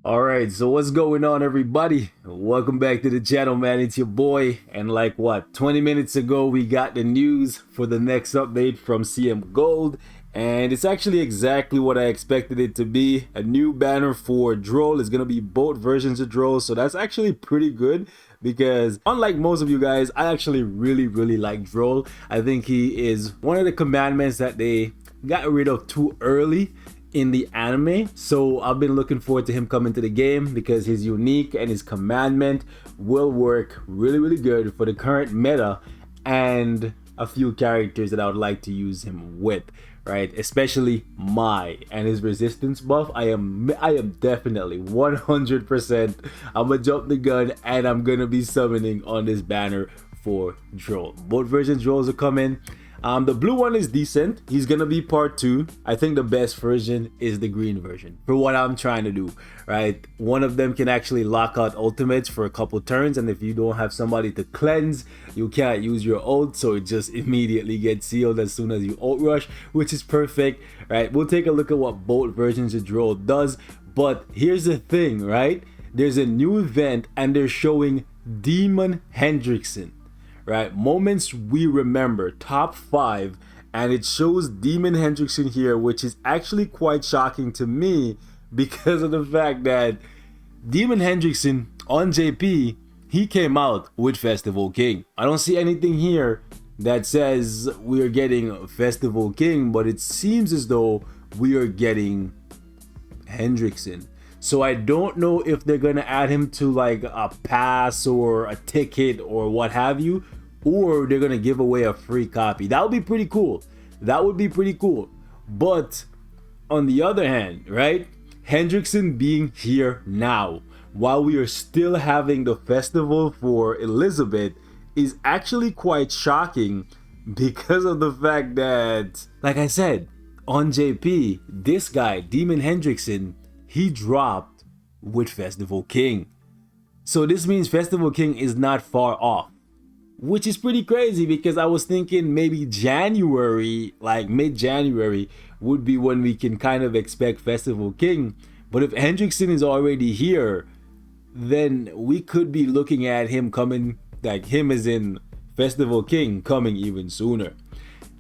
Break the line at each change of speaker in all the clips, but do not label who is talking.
Alright, so what's going on, everybody? Welcome back to the channel, man. It's your boy. And like what, 20 minutes ago, we got the news for the next update from CM Gold. And it's actually exactly what I expected it to be. A new banner for Droll. Is going to be both versions of Droll. So that's actually pretty good because unlike most of you guys, I actually really like Droll. I think he is one of the commandments that they got rid of too early in the anime. So I've been looking forward to him coming to the game because his unique and his commandment will work really good for the current meta and a few characters that I would like to use him with, right? Especially Mai and his resistance buff. I am definitely 100%. I'm gonna jump the gun and I'm gonna be summoning on this banner for Droll. Both versions Drolls are coming. The blue one is decent. He's gonna be part 2. I think the best version is the green version for what I'm trying to do, right? One of them can actually lock out ultimates for a couple turns, and if you don't have somebody to cleanse, you can't use your ult, so it just immediately gets sealed as soon as you ult rush, which is perfect, right? We'll take a look at what both versions of Droll does, but here's the thing, right? There's a new event and they're showing Demon Hendrickson, right? Moments we remember, top 5, and it shows Demon Hendrickson here, which is actually quite shocking to me because of the fact that Demon Hendrickson on JP, he came out with Festival King. I don't see anything here that says we are getting Festival King, but it seems as though we are getting Hendrickson. So I don't know if they're gonna add him to like a pass or a ticket or what have you, or they're gonna give away a free copy. That would be pretty cool. That would be pretty cool. But on the other hand, right, Hendrickson being here now while we are still having the festival for Elizabeth is actually quite shocking because of the fact that, like I said, on JP, this guy, Demon Hendrickson, he dropped with Festival King. So this means Festival King is not far off, which is pretty crazy because I was thinking maybe January, like mid-January, would be when we can kind of expect Festival King. But if Hendrickson is already here, then we could be looking at him coming, like him as in Festival King coming even sooner.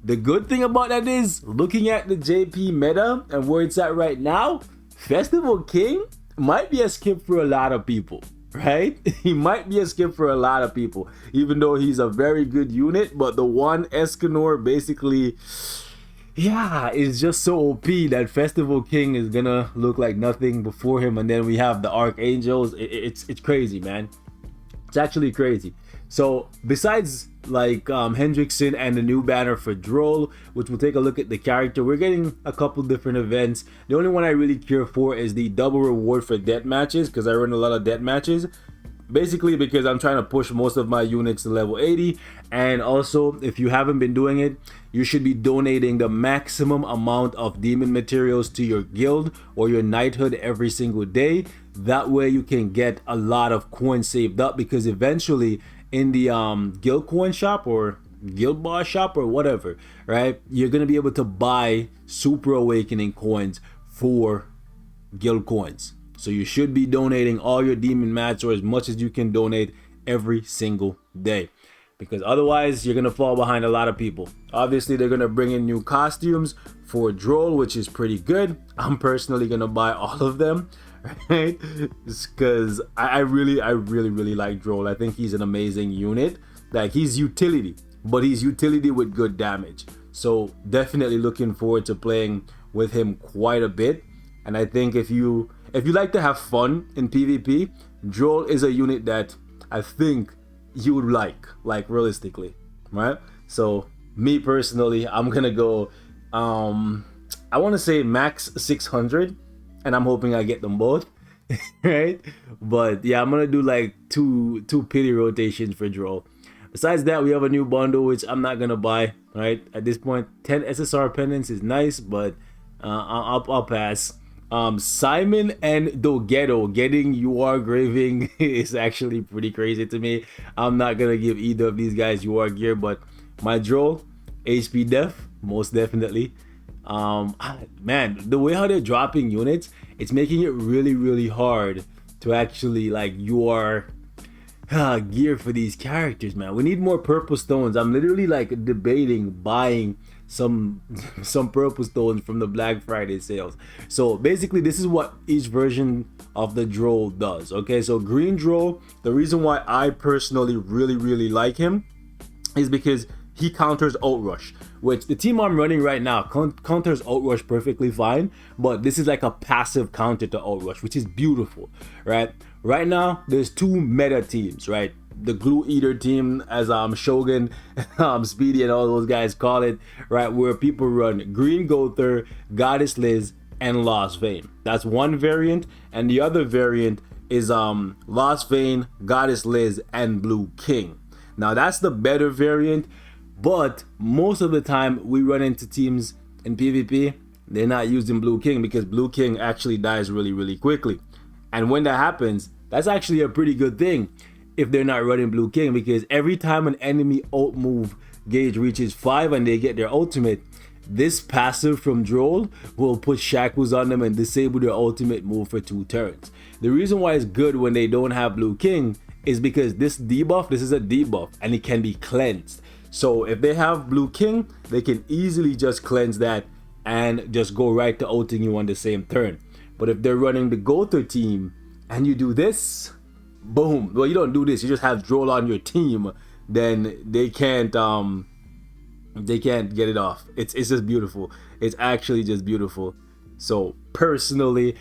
The good thing about that is, looking at the JP meta and where it's at right now, Festival King might be a skip for a lot of people, right? He might be a skip for a lot of people, even though he's a very good unit, but the one Escanor basically, yeah, is just so OP that Festival King is gonna look like nothing before him, and then we have the Archangels. It's crazy, man. It's actually crazy. So besides like Hendrickson and the new banner for Droll, which we'll take a look at the character, we're getting a couple different events. The only one I really care for is the double reward for death matches, because I run a lot of death matches, basically because I'm trying to push most of my units to level 80. And also, if you haven't been doing it, you should be donating the maximum amount of demon materials to your guild or your knighthood every single day. That way you can get a lot of coins saved up, because eventually in the guild coin shop or guild bar shop or whatever, right, you're gonna be able to buy super awakening coins for guild coins. So you should be donating all your demon mats, or as much as you can donate every single day, because otherwise you're gonna fall behind a lot of people. Obviously they're gonna bring in new costumes for Droll, which is pretty good. I'm personally gonna buy all of them, right? Because I really like Droll. I think he's an amazing unit. Like, he's utility, but he's utility with good damage. So definitely looking forward to playing with him quite a bit. And I think if you like to have fun in PvP, Droll is a unit that I think you would like realistically, right? So me personally, I'm gonna go I want to say max 600, and I'm hoping I get them both. Right? But yeah, I'm gonna do like two pity rotations for Droll. Besides that, we have a new bundle which I'm not gonna buy, right? At this point, 10 SSR pendants is nice, but I'll pass. Simon and Dogetto getting UR graving is actually pretty crazy to me. I'm not gonna give either of these guys UR gear, but my Droll, HP def, most definitely. Man, the way how they're dropping units, it's making it really, really hard to actually like your gear for these characters, man. We need more purple stones. I'm literally like debating buying some some purple stones from the Black Friday sales. So basically this is what each version of the Droll does. Okay, so green Droll, the reason why I personally really like him is because he counters Outrush, which the team I'm running right now counters Outrush perfectly fine, but this is like a passive counter to Outrush, which is beautiful, right? Right now, there's two meta teams, right? The Glue Eater team, as Shogun, Speedy, and all those guys call it, right? Where people run Green Gother, Goddess Liz, and Lost Vein. That's one variant, and the other variant is Lost Vein, Goddess Liz, and Blue King. Now that's the better variant, but most of the time we run into teams in PvP, they're not using Blue King because Blue King actually dies really quickly. And when that happens, that's actually a pretty good thing if they're not running Blue King, because every time an enemy ult move gauge reaches 5 and they get their ultimate, this passive from Droll will put shackles on them and disable their ultimate move for 2 turns. The reason why it's good when they don't have Blue King is because this debuff, this is a debuff and it can be cleansed. So if they have Blue King, they can easily just cleanse that and just go right to ulting you on the same turn. But if they're running the Gother team and you do this, boom. Well, you don't do this, you just have Droll on your team, then they can't get it off. It's just beautiful. It's actually just beautiful. So personally,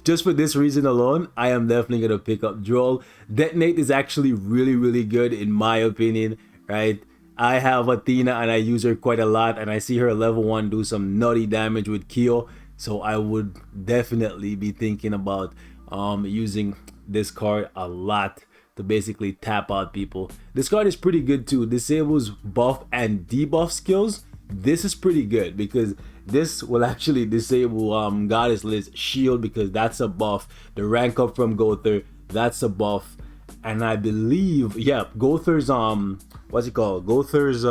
just for this reason alone, I am definitely gonna pick up Droll. Detonate is actually really good in my opinion, right? I have Athena and I use her quite a lot, and I see her level 1 do some nutty damage with Kyo. So I would definitely be thinking about using this card a lot to basically tap out people. This card is pretty good too. Disables buff and debuff skills. This is pretty good because this will actually disable Goddess Liz shield, because that's a buff. The rank up from Gother, that's a buff. And I believe, yeah, Gother's what's it called? Gother's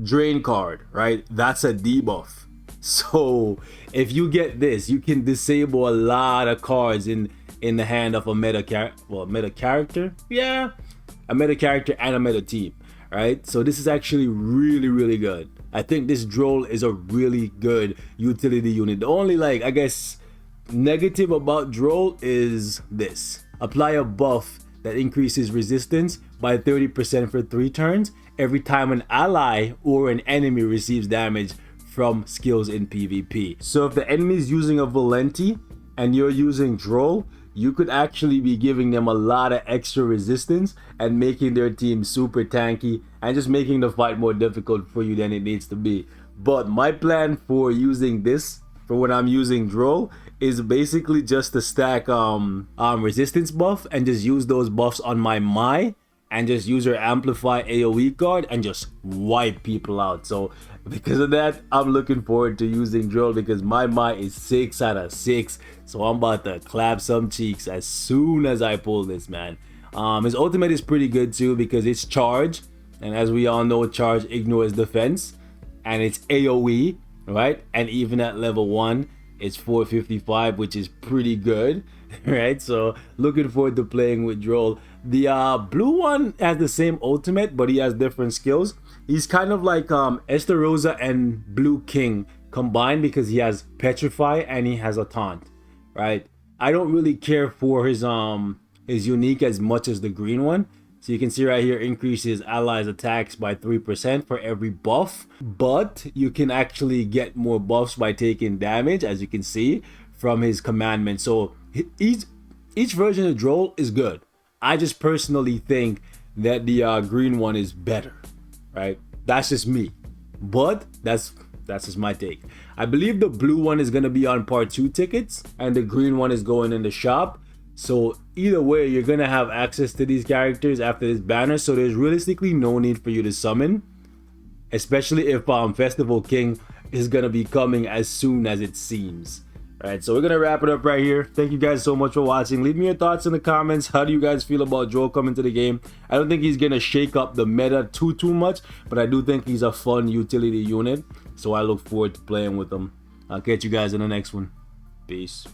drain card, right? That's a debuff. So if you get this, you can disable a lot of cards in the hand of a meta character. Yeah, a meta character and a meta team, right? So this is actually really good. I think this Droll is a really good utility unit. The only, like, I guess, negative about Droll is this: apply a buff that increases resistance by 30% for 3 turns every time an ally or an enemy receives damage from skills in PvP. So if the enemy is using a Valenti and you're using Droll, you could actually be giving them a lot of extra resistance and making their team super tanky and just making the fight more difficult for you than it needs to be. But my plan for using this, for when I'm using Droll, is basically just to stack resistance buff and just use those buffs on my Mai and just use her Amplify AoE card and just wipe people out. So because of that, I'm looking forward to using Droll because my Mai is 6 out of 6. So I'm about to clap some cheeks as soon as I pull this, man. His ultimate is pretty good too because it's charge. And as we all know, charge ignores defense. And it's AoE, right? And even at level 1, it's 455, which is pretty good, right? So looking forward to playing with Droll. The blue one has the same ultimate, but he has different skills. He's kind of like Estarossa and Blue King combined because he has Petrify and he has a taunt, right? I don't really care for his unique as much as the green one. So you can see right here, increases allies attacks by 3% for every buff, but you can actually get more buffs by taking damage, as you can see from his commandment. So each version of Droll is good. I just personally think that the green one is better, right? That's just me, but that's just my take. I believe the blue one is gonna be on part 2 tickets and the green one is going in the shop. So either way, you're gonna have access to these characters after this banner. So there's realistically no need for you to summon, especially if Festival King is gonna be coming as soon as it seems. Alright, so we're gonna wrap it up right here. Thank you guys so much for watching. Leave me your thoughts in the comments. How do you guys feel about Droll coming to the game? I don't think he's gonna shake up the meta too much, but I do think he's a fun utility unit. So I look forward to playing with him. I'll catch you guys in the next one. Peace.